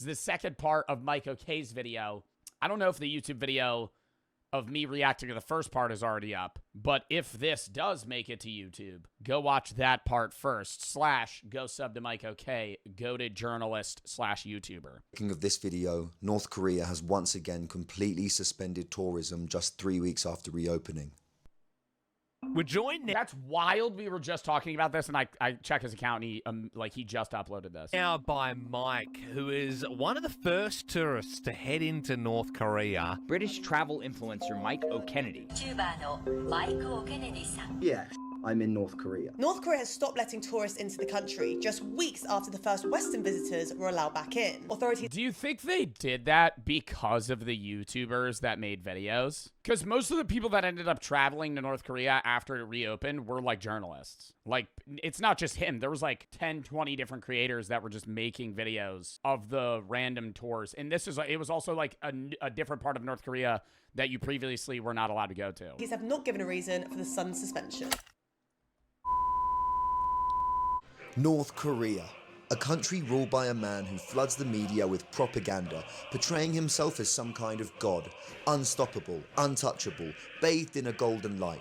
is the second part of Mike Ok's video. I don't know if the YouTube video of me reacting to the first part is already up, but if this does make it to YouTube, go watch that part first, / go sub to Mike OK, goated journalist / YouTuber. Speaking of this video, North Korea has once again completely suspended tourism just 3 weeks after reopening. We're joined That's wild. We were just talking about this, and I checked his account, and he just uploaded this. now by Mike, who is one of the first tourists to head into North Korea. British travel influencer Mike O'Kennedy. Yeah, I'm in North Korea. North Korea has stopped letting tourists into the country just weeks after the first Western visitors were allowed back in. Authorities... Do you think they did that because of the YouTubers that made videos? Because most of the people that ended up traveling to North Korea after it reopened were like journalists. Like, it's not just him. There was like 10, 20 different creators that were just making videos of the random tours. And it was also like a different part of North Korea that you previously were not allowed to go to. Police have not given a reason for the sudden suspension. North Korea, a country ruled by a man who floods the media with propaganda, portraying himself as some kind of god, unstoppable, untouchable, bathed in a golden light.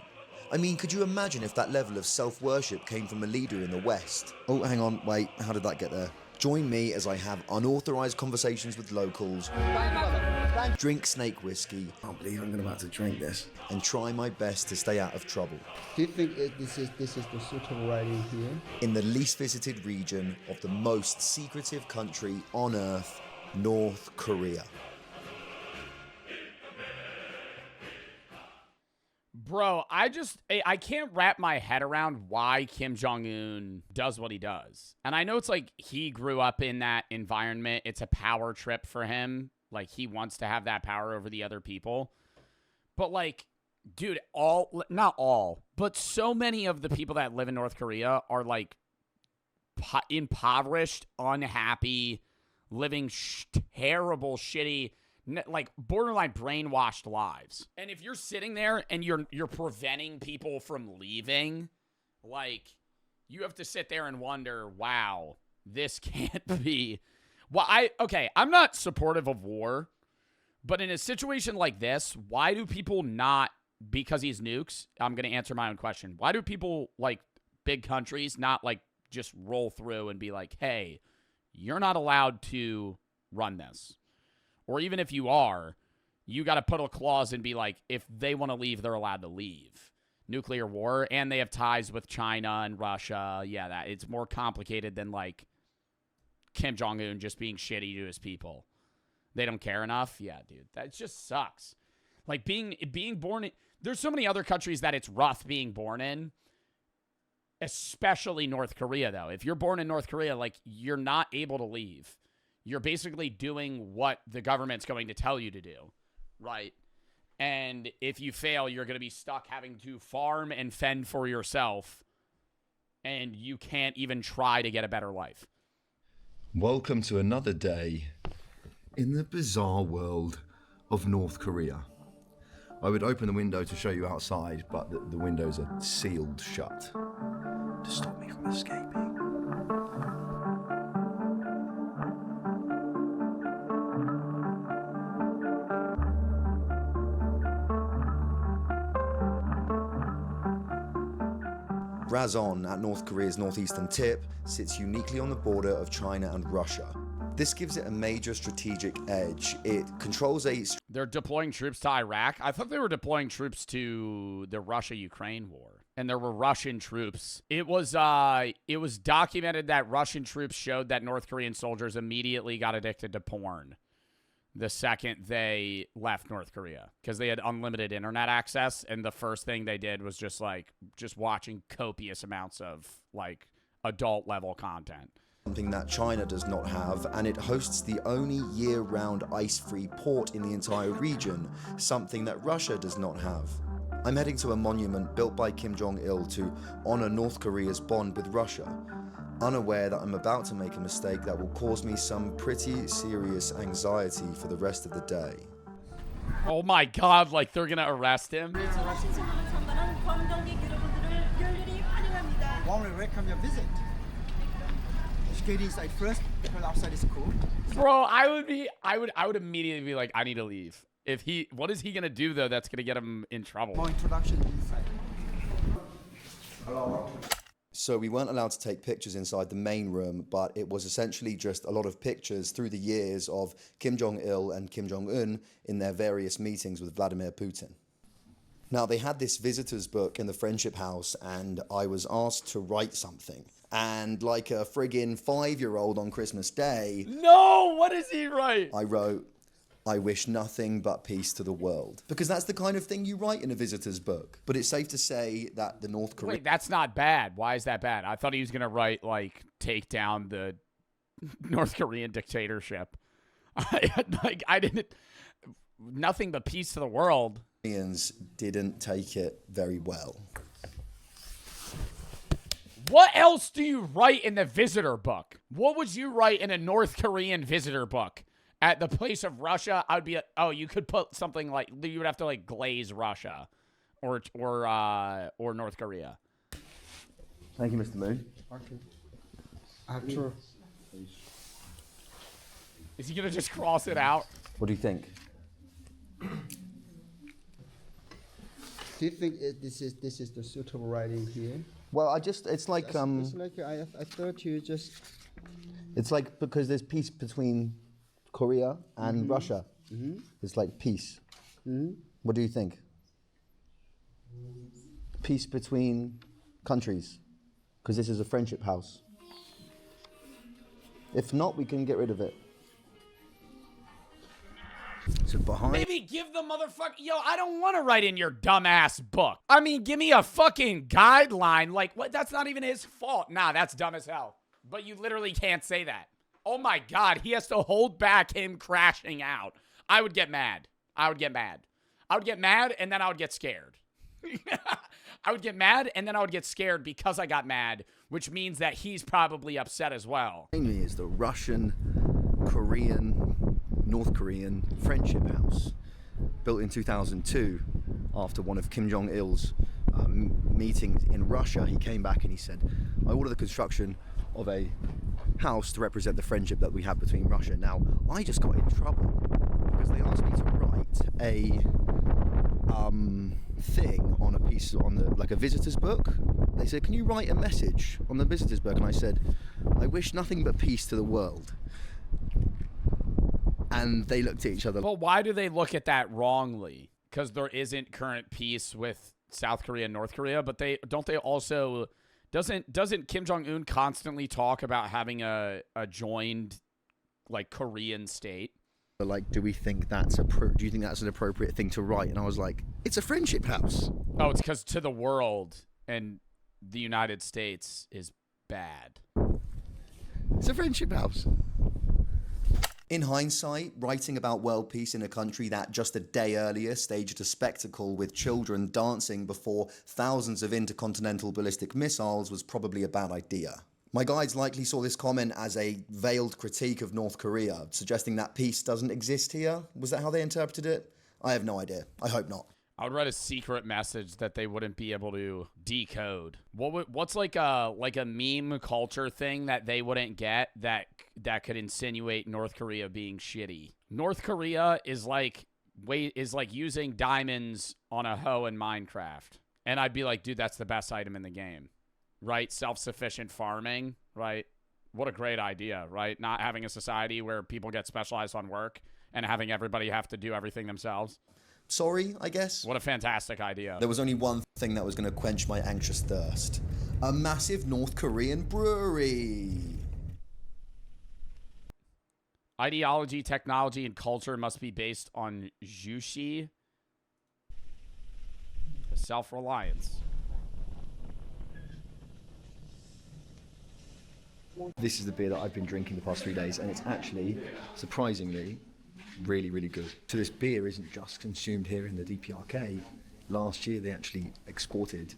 I mean, could you imagine if that level of self-worship came from a leader in the West? Oh, hang on, wait, how did that get there? Join me as I have unauthorized conversations with locals, drink snake whiskey, I can't believe I'm about to drink this. and try my best to stay out of trouble. Do you think this is the suitable writing here? In the least visited region of the most secretive country on Earth, North Korea. Bro, I can't wrap my head around why Kim Jong-un does what he does. And I know it's like he grew up in that environment. It's a power trip for him. Like, he wants to have that power over the other people. But, like, dude, not all, but so many of the people that live in North Korea are, like, impoverished, unhappy, living terrible, shitty, like borderline brainwashed lives. And if you're sitting there and you're preventing people from leaving, like, you have to sit there and wonder, wow, this can't be. Well, I'm not supportive of war, but in a situation like this, why do people not, because he's nukes, I'm going to answer my own question. Why do people, like, big countries not, like, just roll through and be like, hey, you're not allowed to run this? Or even if you are, you got to put a clause and be like, if they want to leave, they're allowed to leave. Nuclear war, and they have ties with China and Russia. Yeah, that it's more complicated than, like, Kim Jong-un just being shitty to his people. They don't care enough? Yeah, dude. That just sucks. Like, being born in... There's so many other countries that it's rough being born in. Especially North Korea, though. If you're born in North Korea, like, you're not able to leave. You're basically doing what the government's going to tell you to do, right? And if you fail, you're going to be stuck having to farm and fend for yourself, and you can't even try to get a better life. Welcome to another day in the bizarre world of North Korea. I would open the window to show you outside, but the windows are sealed shut to stop me from escaping. Razon, at North Korea's northeastern tip, sits uniquely on the border of China and Russia. This gives it a major strategic edge. It controls a... They're deploying troops to Iraq? I thought they were deploying troops to the Russia-Ukraine war. And there were Russian troops. It was documented that Russian troops showed that North Korean soldiers immediately got addicted to porn the second they left North Korea, because they had unlimited internet access, and the first thing they did was just watching copious amounts of, like, adult level content. Something that China does not have, and it hosts the only year-round ice-free port in the entire region, something that Russia does not have. I'm heading to a monument built by Kim Jong-il to honor North Korea's bond with Russia, unaware that I'm about to make a mistake that will cause me some pretty serious anxiety for the rest of the day. Oh my god, like they're gonna arrest him? Warmly welcome your visit. to get inside first because outside is cool. Bro, I would immediately be like, I need to leave. If he, what is he gonna do though that's gonna get him in trouble? More introduction inside. So we weren't allowed to take pictures inside the main room, but it was essentially just a lot of pictures through the years of Kim Jong-il and Kim Jong-un in their various meetings with Vladimir Putin. Now, they had this visitor's book in the Friendship House, and I was asked to write something. And like a friggin' 5-year-old on Christmas Day, No, what does he write? I wrote, I wish nothing but peace to the world. Because that's the kind of thing you write in a visitor's book. But it's safe to say that the North Korean... Wait, that's not bad. Why is that bad? I thought he was gonna write like take down the North Korean dictatorship. I didn't. Nothing but peace to the world. didn't take it very well. What else do you write in the visitor book? What would you write in a North Korean visitor book? At the place of Russia, I would be, oh, you could put something like, you would have to like glaze Russia or North Korea. Thank you, Mr. Moon. Okay. After. Is he gonna just cross it out? What do you think? Do you think this is the suitable writing here? Well, it's like, It's like I thought you just. it's like because there's peace between Korea and Russia. It's like peace. What do you think? Peace between countries, because this is a friendship house. If not, we can get rid of it. So behind... Maybe give the motherfucker... Yo, I don't want to write in your dumbass book. I mean, give me a fucking guideline. Like, what? That's not even his fault. Nah, that's dumb as hell. But you literally can't say that. Oh my God, he has to hold back him crashing out. I would get mad. I would get mad. I would get mad, and then I would get scared. I would get mad, and then I would get scared because I got mad, which means that he's probably upset as well. Mainly is the Russian, Korean, North Korean friendship house, built in 2002 after one of Kim Jong-il's meetings in Russia. He came back and he said, I order the construction of a house to represent the friendship that we have between Russia. Now, I just got in trouble because they asked me to write a thing on a piece on the like a visitor's book. They said, can you write a message on the visitor's book? And I said, I wish nothing but peace to the world. And they looked at each other. But why do they look at that wrongly? Because there isn't current peace with South Korea and North Korea, but they also doesn't Kim Jong-un constantly talk about having a joined like Korean state? Like, do we think that's do you think that's an appropriate thing to write? And I was like, it's a friendship house. Oh, it's because to the world and the United States is bad. It's a friendship house. In hindsight, writing about world peace in a country that just a day earlier staged a spectacle with children dancing before thousands of intercontinental ballistic missiles was probably a bad idea. My guides likely saw this comment as a veiled critique of North Korea, suggesting that peace doesn't exist here. Was that how they interpreted it? I have no idea. I hope not. I would write a secret message that they wouldn't be able to decode. What's like a meme culture thing that they wouldn't get that could insinuate North Korea being shitty? North Korea is like using diamonds on a hoe in Minecraft. And I'd be like, dude, that's the best item in the game. Right? Self-sufficient farming, right? What a great idea, right? Not having a society where people get specialized on work and having everybody have to do everything themselves. Sorry, I guess. What a fantastic idea. There was only one thing that was going to quench my anxious thirst. A massive North Korean brewery. Ideology, technology, and culture must be based on Jushi. Self-reliance. This is the beer that I've been drinking the past 3 days, and it's actually, surprisingly, really, really good. So this beer isn't just consumed here in the DPRK. Last year, they actually exported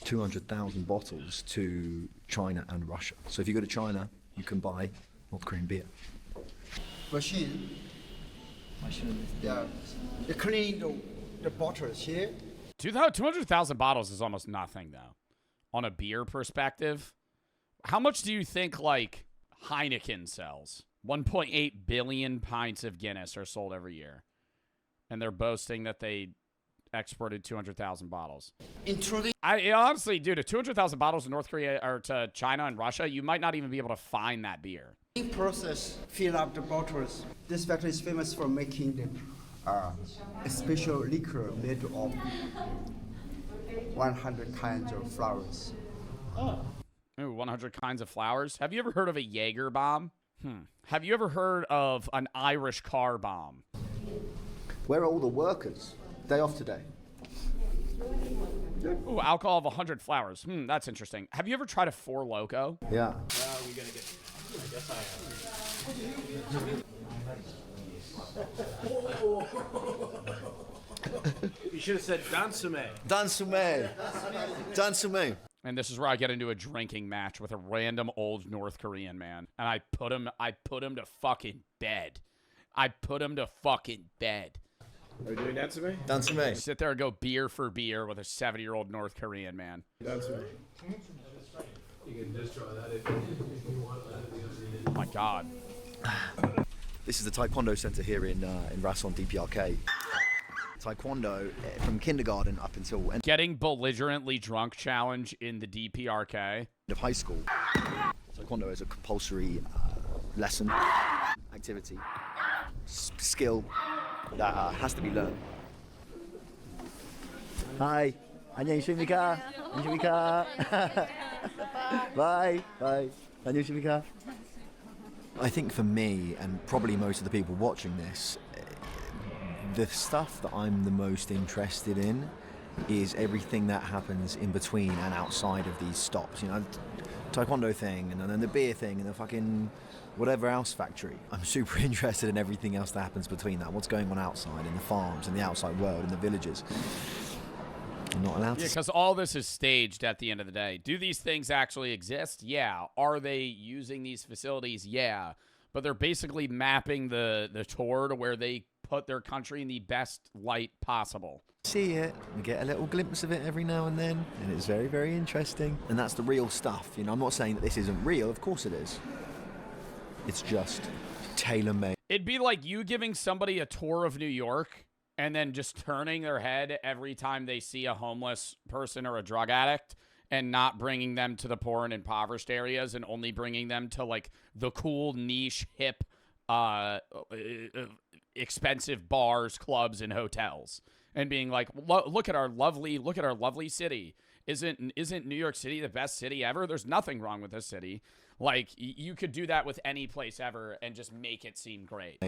200,000 bottles to China and Russia. So if you go to China, you can buy North Korean beer. Machine. Yeah. They clean the bottles here. 200,000 bottles is almost nothing, though. On a beer perspective, how much do you think, like, Heineken sells. 1.8 billion pints of Guinness are sold every year. And they're boasting that they exported 200,000 bottles. Honestly, dude, if 200,000 bottles in North Korea or to China and Russia, you might not even be able to find that beer. In process, fill up the bottles. This factory is famous for making a special liquor made of 100 kinds of flowers. Ooh, 100 kinds of flowers. Have you ever heard of a Jaeger bomb? Have you ever heard of an Irish car bomb? Where are all the workers? Day off today. Ooh, alcohol of 100 flowers. That's interesting. Have you ever tried a Four Loko? Yeah. You should have said Dansume. Dansume. Dansume. And this is where I get into a drinking match with a random old North Korean man. And I put him to fucking bed. I put him to fucking bed. Are we doing Dansume? Dansume. Sit there and go beer for beer with a 70-year-old North Korean man. Dansume. Oh my God. This is the Taekwondo Center here in Rason DPRK. Taekwondo from kindergarten up until end Getting belligerently drunk challenge in the DPRK. of high school. Taekwondo is a compulsory lesson, activity, skill that has to be learned. Hi. 안녕하십니까? 안녕하십니까? Bye. Bye. 안녕하십니까? I think for me, and probably most of the people watching this, the stuff that I'm the most interested in is everything that happens in between and outside of these stops. You know, Taekwondo thing, and then the beer thing, and the fucking whatever else factory. I'm super interested in everything else that happens between that. What's going on outside, in the farms, in the outside world, in the villages. I'm not allowed to. Yeah, because all this is staged at the end of the day. Do these things actually exist? Yeah. Are they using these facilities? Yeah. But they're basically mapping the tour to where they put their country in the best light possible. See it, we get a little glimpse of it every now and then, and it's very, very interesting. And that's the real stuff. You know, I'm not saying that this isn't real. Of course it is. It's just tailor-made. It'd be like you giving somebody a tour of New York and then just turning their head every time they see a homeless person or a drug addict and not bringing them to the poor and impoverished areas and only bringing them to like the cool, niche, hip, expensive bars, clubs, and hotels, and being like, look at our lovely city. Isn't New York City the best city ever? There's nothing wrong with this city. Like, you could do that with any place ever and just make it seem great.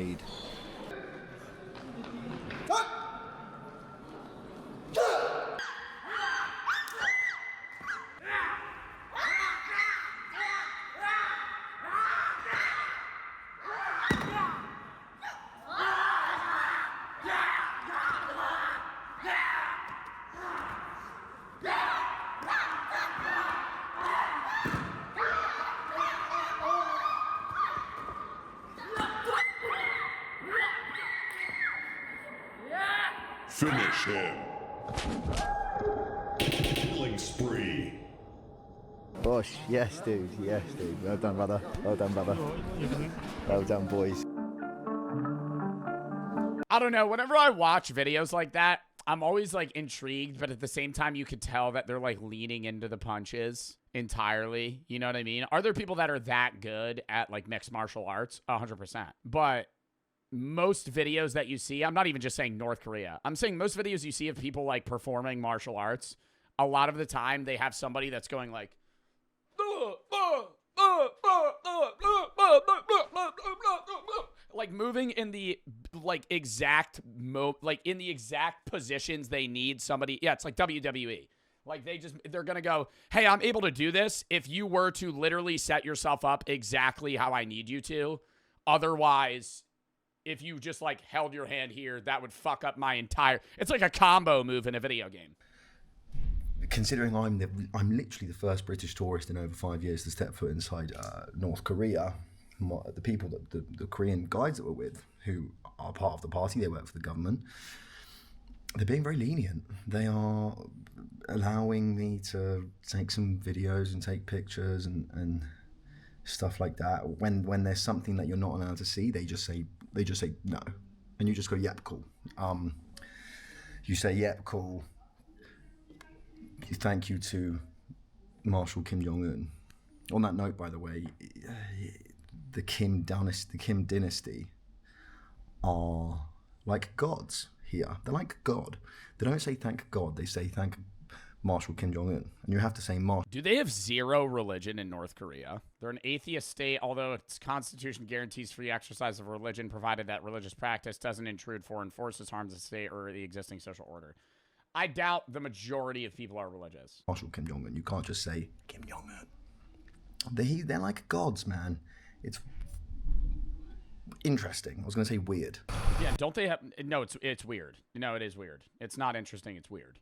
Finish him. Killing spree. Bosh, yes dude. Well done, brother. Well done, brother. Well done, boys. I don't know. Whenever I watch videos like that, I'm always like intrigued, but at the same time, you could tell that they're like leaning into the punches entirely. You know what I mean? Are there people that are that good at like mixed martial arts? 100%. But most videos that you see, I'm not even just saying North Korea. I'm saying most videos you see of people like performing martial arts, a lot of the time they have somebody that's going like, like moving in the like exact in the exact positions they need somebody. Yeah, it's like WWE. Like they're going to go, hey, I'm able to do this if you were to literally set yourself up exactly how I need you to. Otherwise, if you just like held your hand here, that would fuck up my entire, it's like a combo move in a video game. Considering I'm literally the first British tourist in over 5 years to step foot inside North Korea, the people, the Korean guides that we're with, who are part of the party, they work for the government, they're being very lenient. They are allowing me to take some videos and take pictures and stuff like that. When there's something that you're not allowed to see, they just say no, and you just go, yep, cool. You say, yep, cool. Thank you to Marshal Kim Jong-un. On that note, by the way, the Kim dynasty are like gods here. They're like God. They don't say thank God. They say thank Marshal Kim Jong-un. And you have to say Marshal. Do they have zero religion in North Korea? They're an atheist state, although its constitution guarantees free exercise of religion, provided that religious practice doesn't intrude foreign forces, harms the state, or the existing social order. I doubt the majority of people are religious. Marshal Kim Jong-un. You can't just say Kim Jong-un. They're like gods, man. It's interesting. I was going to say weird. Yeah, don't they have... No, it's weird. No, it is weird. It's not interesting. It's weird.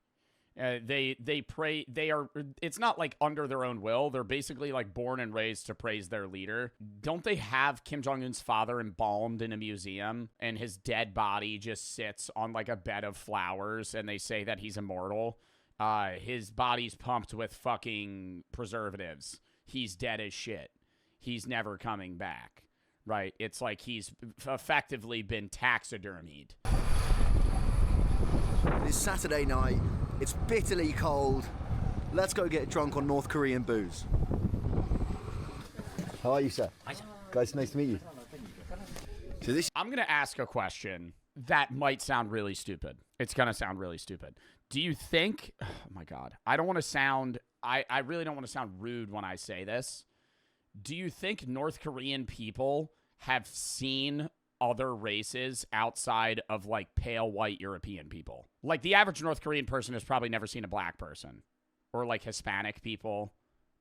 They pray. They are. It's not like under their own will. They're basically like born and raised to praise their leader. Don't they have Kim Jong-un's father embalmed in a museum, and his dead body just sits on like a bed of flowers, and they say that he's immortal? His body's pumped with fucking preservatives. He's dead as shit. He's never coming back. Right? It's like he's effectively been taxidermied. It's Saturday night. It's bitterly cold. Let's go get drunk on North Korean booze. How are you, sir? Hi, sir. Guys, nice to meet you. So I'm going to ask a question that might sound really stupid. It's going to sound really stupid. Do you think... Oh, my God. I don't want to sound... I really don't want to sound rude when I say this. Do you think North Korean people have seen other races outside of like pale white European people? Like the average North Korean person has probably never seen a black person or like Hispanic people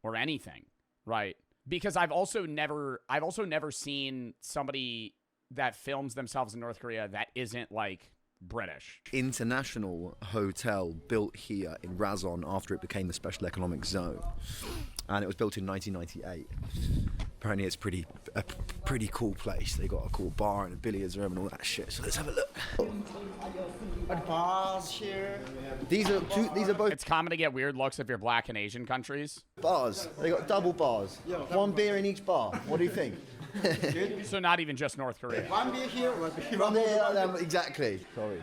or anything, right? Because I've also never seen somebody that films themselves in North Korea that isn't like British. international hotel built here in Razon after it became the special economic zone, and it was built in 1998. Apparently it's a pretty cool place. They got a cool bar and a billiards room and all that shit. So let's have a look. Bars here. These are both It's common to get weird looks if you're black in Asian countries. bars. They got double bars. One beer in each bar. What do you think? So not even just North Korea. One beer here, one beer One beer, exactly. Sorry.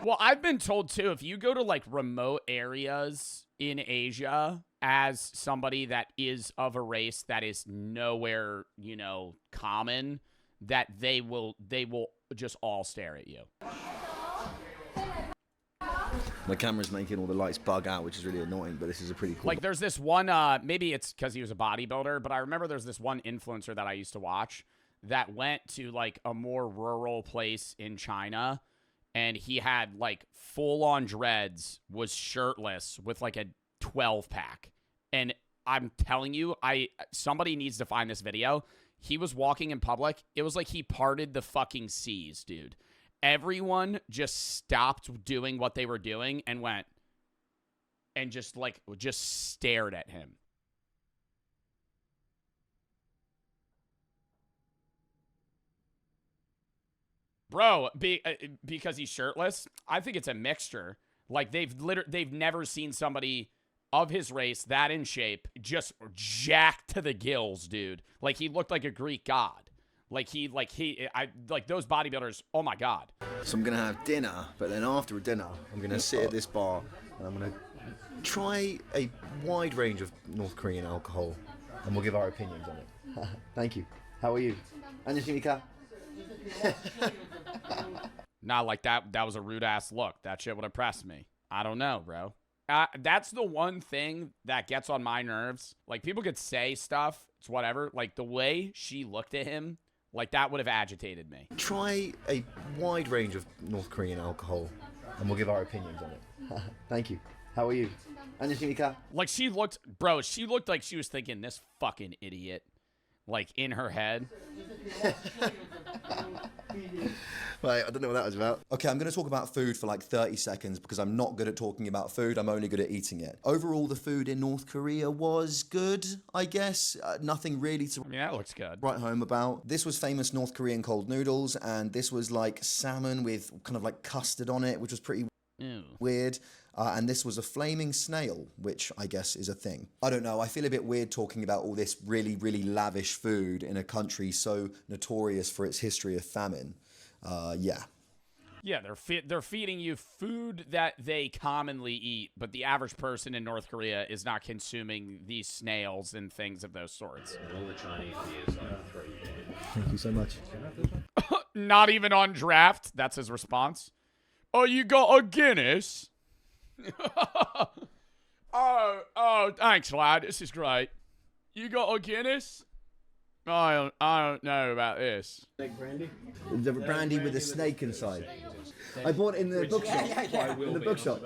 Well, I've been told too, if you go to like remote areas in Asia as somebody that is of a race that is nowhere, common, that they will just all stare at you. My camera's making all the lights bug out, which is really annoying, but this is a pretty cool... Like, there's this one, maybe it's because he was a bodybuilder, but I remember there's this one influencer that I used to watch that went to, like, a more rural place in China, and he had, like, full-on dreads, was shirtless with, like, a 12-pack. And I'm telling you, somebody needs to find this video. He was walking in public. It was like he parted the fucking seas, dude. Everyone just stopped doing what they were doing and went and just stared at him. Bro, because he's shirtless, I think it's a mixture. Like they've never seen somebody of his race that in shape, just jacked to the gills, dude. Like he looked like a Greek god. Like those bodybuilders, oh my God. So I'm going to have dinner, but then after dinner, I'm going to sit at this bar and I'm going to try a wide range of North Korean alcohol and we'll give our opinions on it. Thank you. How are you? 안녕하십니까? Nah, like that was a rude ass look. That shit would have pressed me. I don't know, bro. That's the one thing that gets on my nerves. Like people could say stuff, it's whatever. Like the way she looked at him, like that would have agitated me. Try a wide range of North Korean alcohol and we'll give our opinions on it. Thank you. How are you? 안녕하십니까? Like she looked like she was thinking this fucking idiot, like in her head. Right, I don't know what that was about. Okay, I'm going to talk about food for like 30 seconds because I'm not good at talking about food. I'm only good at eating it. Overall, the food in North Korea was good, I guess. Nothing really to that looks good. Write home about. This was famous North Korean cold noodles, and this was like salmon with kind of like custard on it, which was pretty... Ew. weird. And this was a flaming snail, which I guess is a thing. I don't know. I feel a bit weird talking about all this really, really lavish food in a country so notorious for its history of famine. Yeah. Yeah, they're feeding you food that they commonly eat, but the average person in North Korea is not consuming these snails and things of those sorts. Thank you so much. Not even on draft. That's his response. Oh, you got a Guinness? oh, thanks, lad. This is great. You got a Guinness? I don't know about this. Snake brandy? The brandy with a snake inside. I bought it in the bookshop. In the bookshop.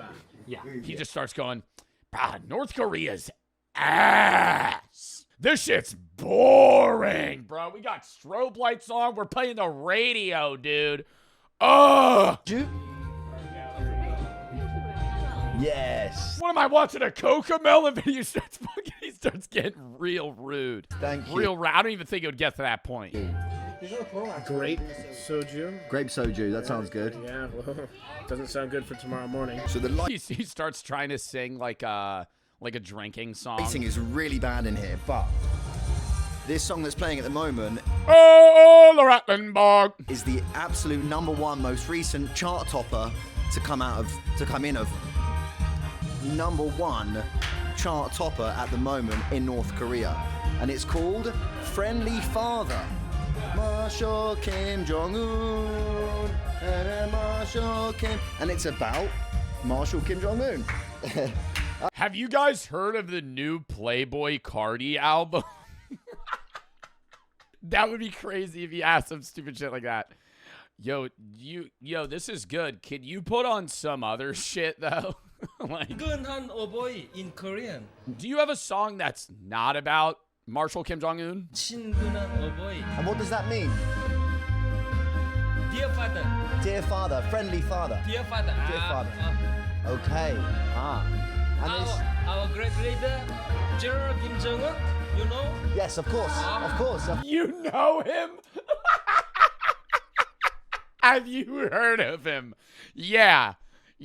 Yeah. He just starts going, North Korea's ass. This shit's boring, bro. We got strobe lights on. We're playing the radio, dude. Ugh. Yes. What am I watching, a Cocomelon video? He starts getting real rude. Thank you. Real rude. I don't even think it would get to that point. Grape soju? Grape soju. That sounds good. Yeah, well, doesn't sound good for tomorrow morning. So the He starts trying to sing like a drinking song. lighting is really bad in here, but this song that's playing at the moment Oh, the Rattenbog. is the absolute #1 most recent chart topper to come in of #1 chart topper at the moment in North Korea, and it's called Friendly Father. Marshal Kim Jong-un and Marshal Kim, and it's about Marshal Kim Jong-un. Have you guys heard of the new Playboy Cardi album? That would be crazy if you asked some stupid shit like that. Yo, this is good. Can you put on some other shit though? Like, in Korean. do you have a song that's not about Marshal Kim Jong-un? And what does that mean? Dear father. Dear father, friendly father. Dear father. Dear father. Okay. And Our great leader, General Kim Jong-un, you know? yes, of course. Of course. You know him? Have you heard of him? Yeah,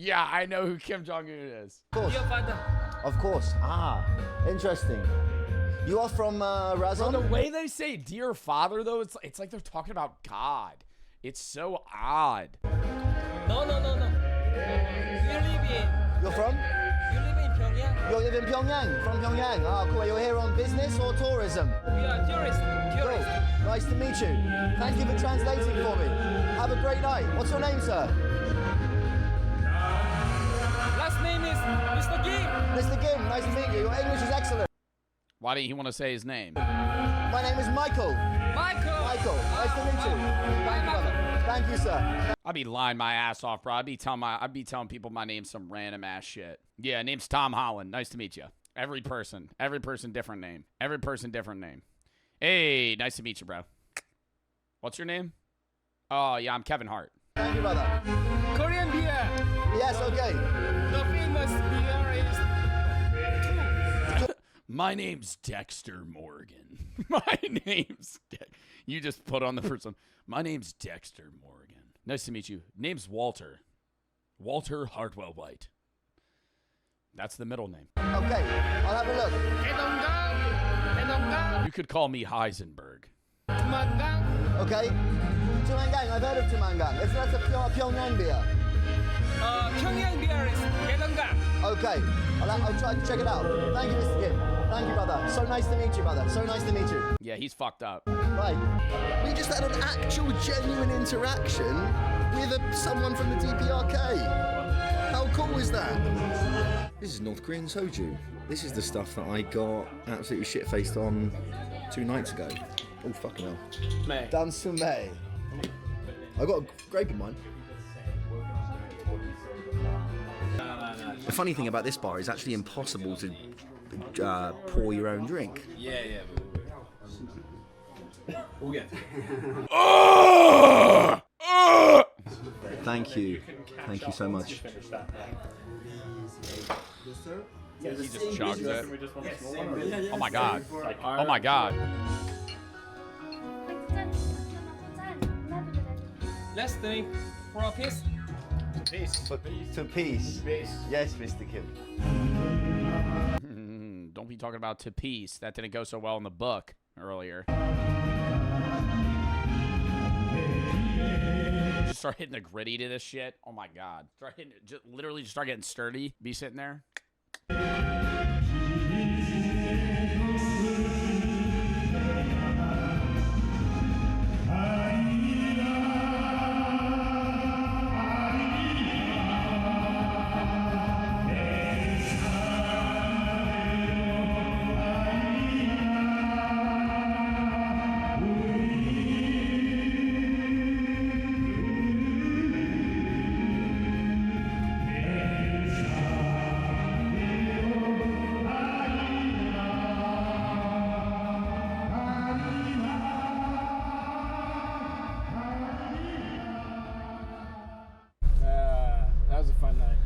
I know who Kim Jong-un is. Of course. Dear father. Of course. Interesting. You are from Razon? The way they say "dear father," though, it's like they're talking about God. It's so odd. No. You live in. You're from? You live in Pyongyang. You live in Pyongyang. From Pyongyang. Cool. You're here on business or tourism? We are tourists. Cool. Nice to meet you. Thank you for translating for me. Have a great night. What's your name, sir? Last name is Mr. Kim. Mr. Kim. Nice to meet you. Your English is excellent. Why didn't he want to say his name? My name is Michael. Michael. Nice to meet you. Thank you, brother. Thank you, sir. I'd be lying my ass off, bro. I'd be telling people my name's some random ass shit. Yeah, name's Tom Holland. Nice to meet you. Every person, different name. Every person, different name. Hey, nice to meet you, bro. What's your name? Oh, yeah, I'm Kevin Hart. Thank you, brother. Korean beer. Yes, okay. The famous beer is. My name's Dexter Morgan. My name's You just put on the first one. My name's Dexter Morgan. Nice to meet you. Name's Walter. Walter Hartwell White. That's the middle name. Okay, I'll have a look. You could call me Heisenberg. Okay. Tumangang, I've heard of Tumangang. That's a Pyongyang beer. Pyongyang beer is Gaelangang. Okay, I'll try to check it out. Thank you, Mr. Kim. Thank you, brother. So nice to meet you, brother. So nice to meet you. Yeah, he's fucked up. Right. We just had an actual, genuine interaction with someone from the DPRK. How cool is that? This is North Korean soju. This is the stuff that I got absolutely shit-faced on 2 nights ago. Oh, fucking hell. May. Dansume. I got a grape in mine. The funny thing about this bar is actually impossible to pour your own drink. Yeah. We'll get Thank you. Thank you so much. He just chugs it. Oh my god. Oh my god. Let's drink for a piece. Peace. To peace. Peace. Yes, Mr. Kim. Don't be talking about to peace. That didn't go so well in the book earlier. Just start hitting the gritty to this shit. Oh my god. Start hitting it. Literally just start getting sturdy. Be sitting there. That was a fun night.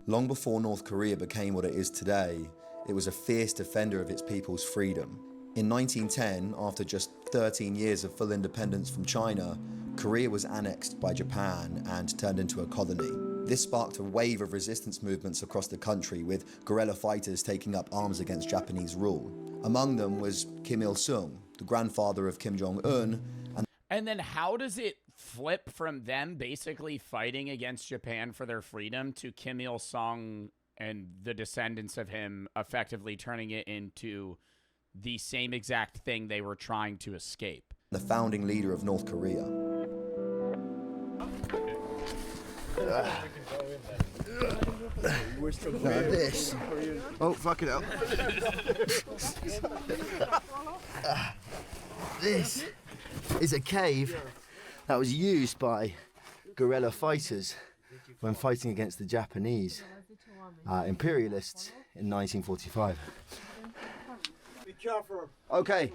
Long before North Korea became what it is today, it was a fierce defender of its people's freedom. In 1910, after just 13 years of full independence from China, Korea was annexed by Japan and turned into a colony. This sparked a wave of resistance movements across the country, with guerrilla fighters taking up arms against Japanese rule. Among them was Kim Il-sung, the grandfather of Kim Jong-un. And then how does it flip from them basically fighting against Japan for their freedom to Kim Il-sung and the descendants of him effectively turning it into the same exact thing they were trying to escape? The founding leader of North Korea. This. Oh, fuck it up. This is a cave that was used by guerrilla fighters when fighting against the Japanese imperialists in 1945. Be careful. Okay.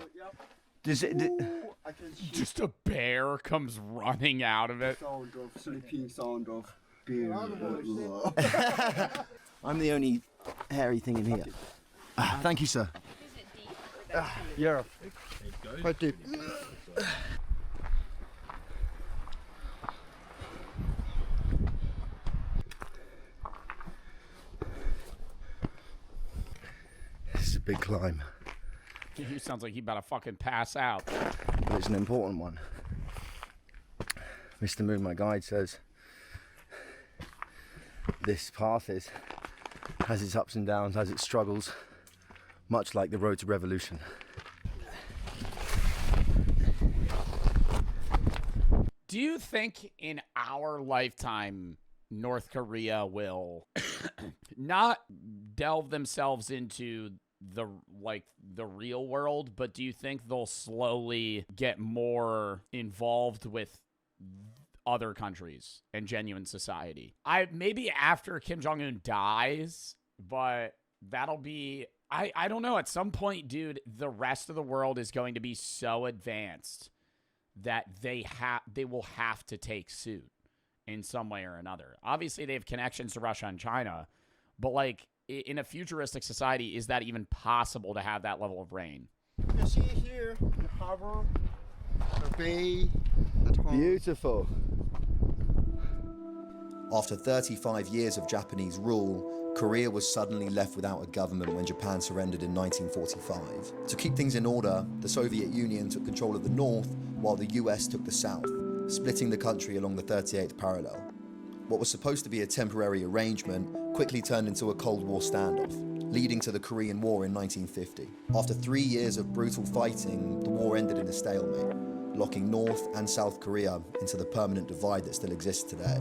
Just a bear comes running out of it. Sound of sleeping, sound of beer. I'm the only hairy thing in here. Thank you, sir. Yeah. Quite deep. This is a big climb. He sounds like he about to fucking pass out. But it's an important one. Mr. Moon, my guide, says this path has its ups and downs, has its struggles, much like the road to revolution. Do you think in our lifetime North Korea will not delve themselves into the real world, but do you think they'll slowly get more involved with other countries and genuine society? Maybe after Kim Jong-un dies, but that'll be I don't know. At some point, dude, the rest of the world is going to be so advanced that they will have to take suit in some way or another. Obviously, they have connections to Russia and China, but like in a futuristic society, is that even possible to have that level of reign? You see here the harbor, the bay, beautiful. After 35 years of Japanese rule, Korea was suddenly left without a government when Japan surrendered in 1945. To keep things in order, the Soviet Union took control of the north, while the US took the south, splitting the country along the 38th parallel. What was supposed to be a temporary arrangement quickly turned into a Cold War standoff, leading to the Korean War in 1950. After 3 years of brutal fighting, the war ended in a stalemate, locking North and South Korea into the permanent divide that still exists today.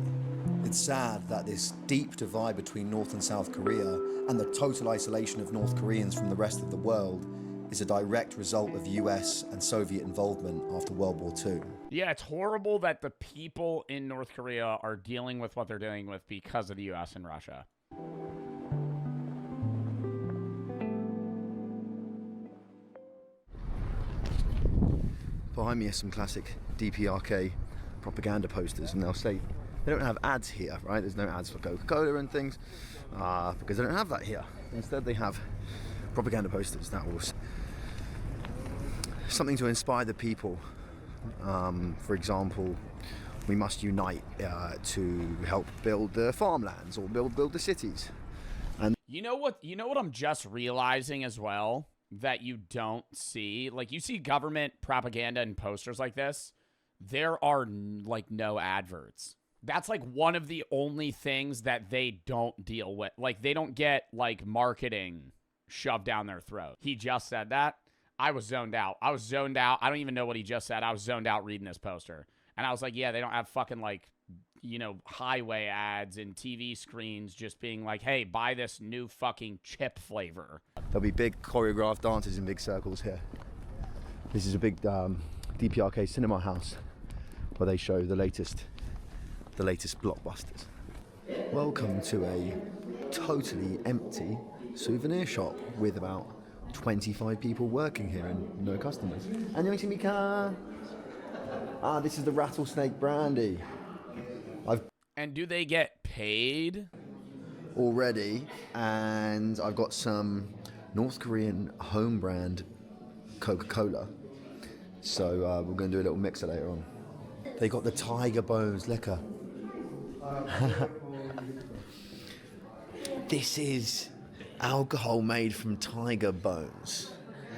It's sad that this deep divide between North and South Korea and the total isolation of North Koreans from the rest of the world is a direct result of US and Soviet involvement after World War II. Yeah, it's horrible that the people in North Korea are dealing with what they're dealing with because of the US and Russia. Behind me are some classic DPRK propaganda posters, and they'll say they don't have ads here, right? There's no ads for Coca-Cola and things because they don't have that here. Instead, they have propaganda posters that was something to inspire the people. For example, we must unite to help build the farmlands or build the cities. And you know what I'm just realizing as well that you don't see? Like, you see government propaganda and posters like this, there are like no adverts. That's like one of the only things that they don't deal with. Like, they don't get like marketing shoved down their throat. He just said that. I was zoned out. I don't even know what he just said. I was zoned out reading this poster. And I was like, yeah, they don't have fucking like, you know, highway ads and TV screens just being like, hey, buy this new fucking chip flavor. There'll be big choreographed dances in big circles here. This is a big DPRK cinema house where they show the latest blockbusters. Welcome to a totally empty souvenir shop with about 25 people working here and no customers. 안녕하십니까? This is the rattlesnake brandy. And do they get paid? Already, and I've got some North Korean home brand Coca-Cola. So we're going to do a little mixer later on. They got the tiger bones liquor. This is alcohol made from tiger bones.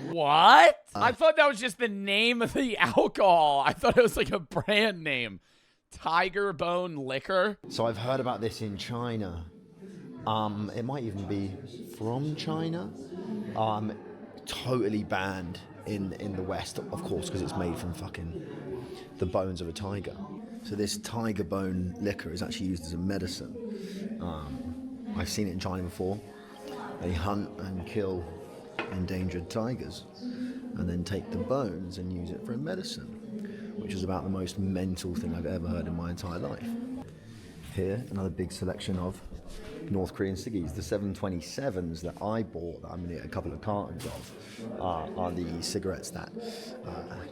What? I thought that was just the name of the alcohol. I thought it was like a brand name. Tiger bone liquor. So I've heard about this in China. It might even be from China. Totally banned in the West, of course, because it's made from fucking the bones of a tiger. So this tiger bone liquor is actually used as a medicine. I've seen it in China before. They hunt and kill endangered tigers and then take the bones and use it for a medicine, which is about the most mental thing I've ever heard in my entire life. Here, another big selection of North Korean ciggies. The 727s that I bought, that I'm going to get a couple of cartons of, are the cigarettes that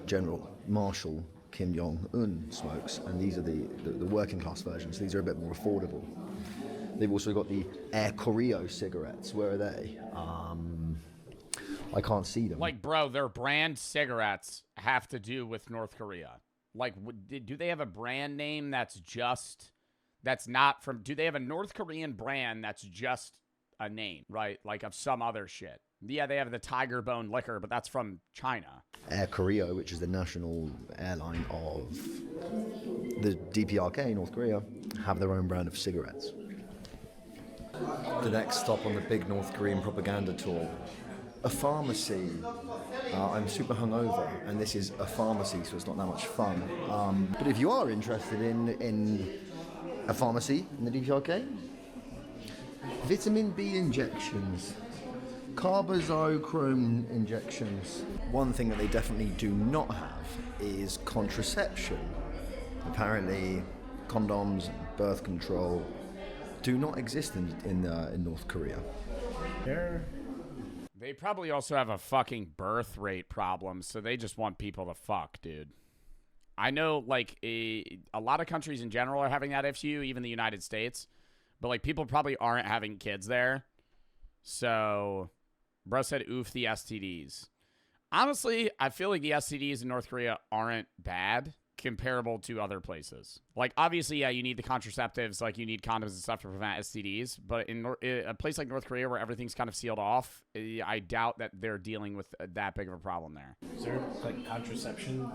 General Marshal Kim Jong-un smokes, and these are the working class versions. These are a bit more affordable. They've also got the Air Koryo cigarettes. Where are they? I can't see them. Like, bro, their brand cigarettes have to do with North Korea. Like, do they have a brand name that's not from... Do they have a North Korean brand that's just a name, right? Like, of some other shit. Yeah, they have the Tiger Bone liquor, but that's from China. Air Koryo, which is the national airline of the DPRK, North Korea, have their own brand of cigarettes. The next stop on the big North Korean propaganda tour, a pharmacy. I'm super hungover, and this is a pharmacy, so it's not that much fun. But if you are interested in a pharmacy in the DPRK, vitamin B injections, carbazochrome injections. One thing that they definitely do not have is contraception. Apparently, condoms and birth control do not exist in North Korea. They probably also have a fucking birth rate problem, so they just want people to fuck, dude. I know, like, a lot of countries in general are having that issue, even the United States. But, like, people probably aren't having kids there. So, bro said, oof, the STDs. Honestly, I feel like the STDs in North Korea aren't bad comparable to other places. Like, obviously, yeah, you need the contraceptives, like, you need condoms and stuff to prevent STDs. But in a place like North Korea where everything's kind of sealed off, I doubt that they're dealing with that big of a problem there. Is there, like, contraception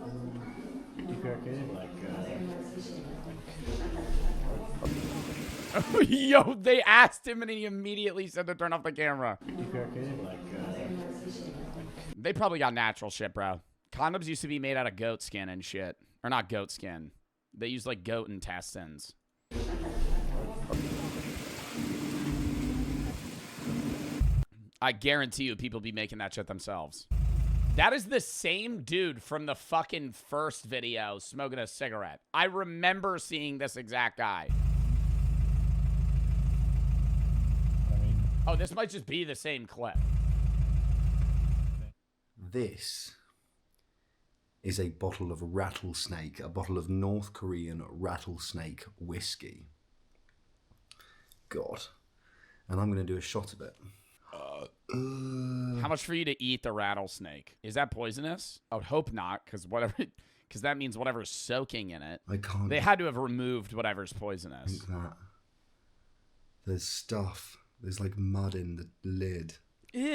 in DPRK? Yo, they asked him and he immediately said to turn off the camera. DPRK? They probably got natural shit, bro. Condoms used to be made out of goat skin and shit. Or not goat skin. They use, like, goat intestines. I guarantee you people be making that shit themselves. That is the same dude from the fucking first video smoking a cigarette. I remember seeing this exact guy. Oh, this might just be the same clip. This is a bottle of rattlesnake, a bottle of North Korean rattlesnake whiskey. God. And I'm going to do a shot of it. How much for you to eat the rattlesnake? Is that poisonous? I would hope not, because whatever. because that means whatever's soaking in it. I can't. They had to have removed whatever's poisonous. Think that. There's stuff. There's like mud in the lid. Ew.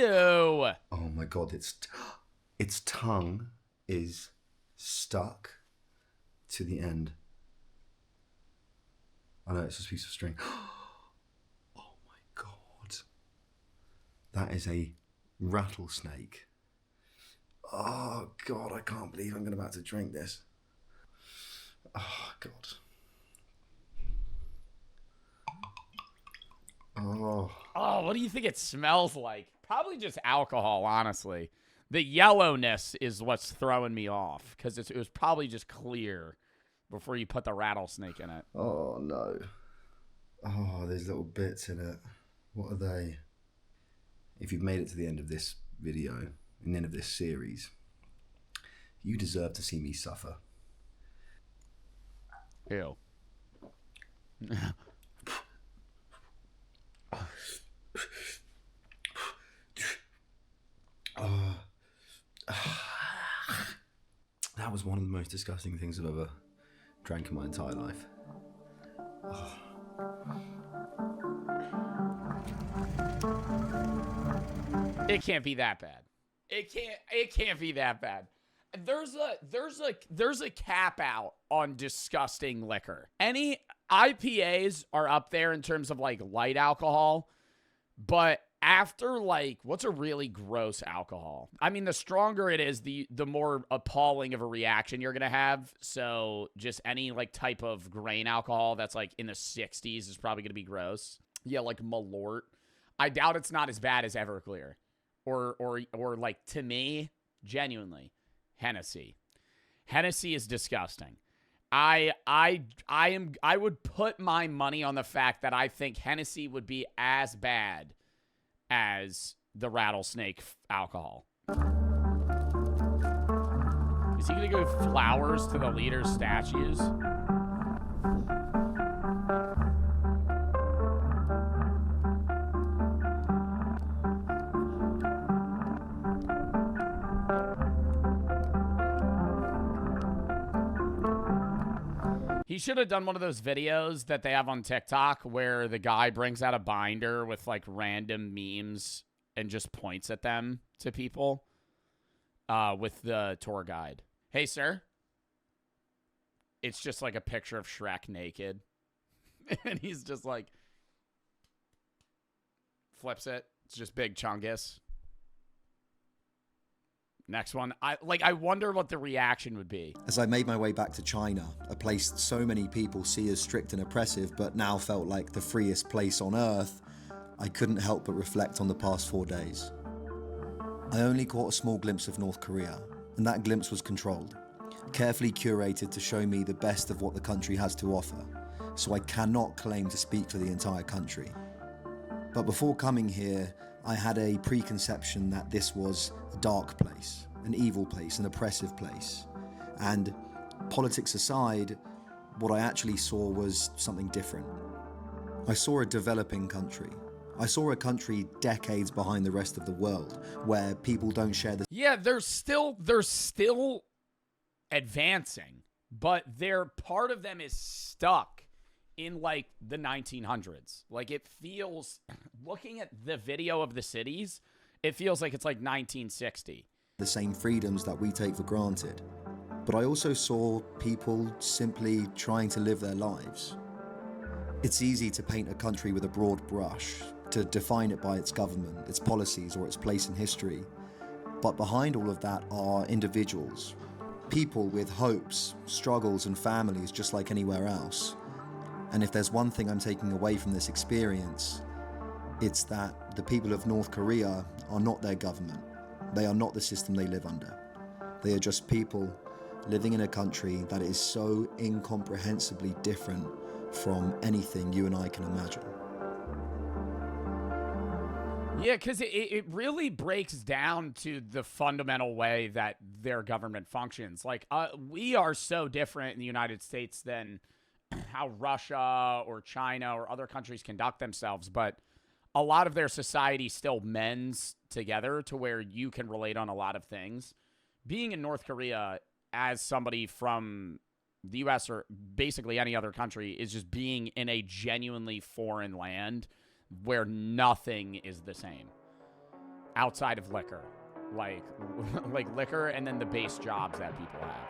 Oh my god, its tongue is stuck to the end. I know it's just a piece of string. Oh my god. That is a rattlesnake. Oh god, I can't believe I'm about to drink this. Oh god. Oh. Oh, what do you think it smells like? Probably just alcohol, honestly. The yellowness is what's throwing me off, because it was probably just clear before you put the rattlesnake in it. Oh no. Oh, there's little bits in it. What are they? If you've made it to the end of this video, and the end of this series, you deserve to see me suffer. Ew. That was one of the most disgusting things I've ever drank in my entire life. Oh. It can't be that bad. It can't be that bad. There's a cap out on disgusting liquor. Any IPAs are up there in terms of like light alcohol, but after like what's a really gross alcohol? I mean, the stronger it is, the more appalling of a reaction you're gonna have. So just any like type of grain alcohol that's like in the 60s is probably gonna be gross. Yeah, like Malort. I doubt it's not as bad as Everclear. Or like, to me, genuinely, Hennessy. Hennessy is disgusting. I would put my money on the fact that I think Hennessy would be as bad as the rattlesnake alcohol. Is he gonna give flowers to the leader's statues? He should have done one of those videos that they have on TikTok where the guy brings out a binder with like random memes and just points at them to people with the tour guide. Hey, sir. It's just like a picture of Shrek naked. And he's just like flips it. It's just big Chungus. Next one. I wonder what the reaction would be. As I made my way back to China, a place so many people see as strict and oppressive, but now felt like the freest place on earth, I couldn't help but reflect on the past 4 days. I only caught a small glimpse of North Korea, and that glimpse was controlled, carefully curated to show me the best of what the country has to offer, so I cannot claim to speak for the entire country. But before coming here, I had a preconception that this was a dark place, an evil place, an oppressive place. And politics aside, what I actually saw was something different. I saw a developing country. I saw a country decades behind the rest of the world, where people don't share the... Yeah, they're still advancing, but part of them is stuck in like the 1900s. Like, it feels, looking at the video of the cities, it feels like it's like 1960. The same freedoms that we take for granted. But I also saw people simply trying to live their lives. It's easy to paint a country with a broad brush, to define it by its government, its policies, or its place in history. But behind all of that are individuals, people with hopes, struggles, and families just like anywhere else. And if there's one thing I'm taking away from this experience, it's that the people of North Korea are not their government. They are not the system they live under. They are just people living in a country that is so incomprehensibly different from anything you and I can imagine. Yeah, because it really breaks down to the fundamental way that their government functions. Like, we are so different in the United States than how Russia or China or other countries conduct themselves, but a lot of their society still mends together to where you can relate on a lot of things. Being in North Korea, as somebody from the U.S. or basically any other country, is just being in a genuinely foreign land where nothing is the same outside of liquor. Like liquor and then the base jobs that people have.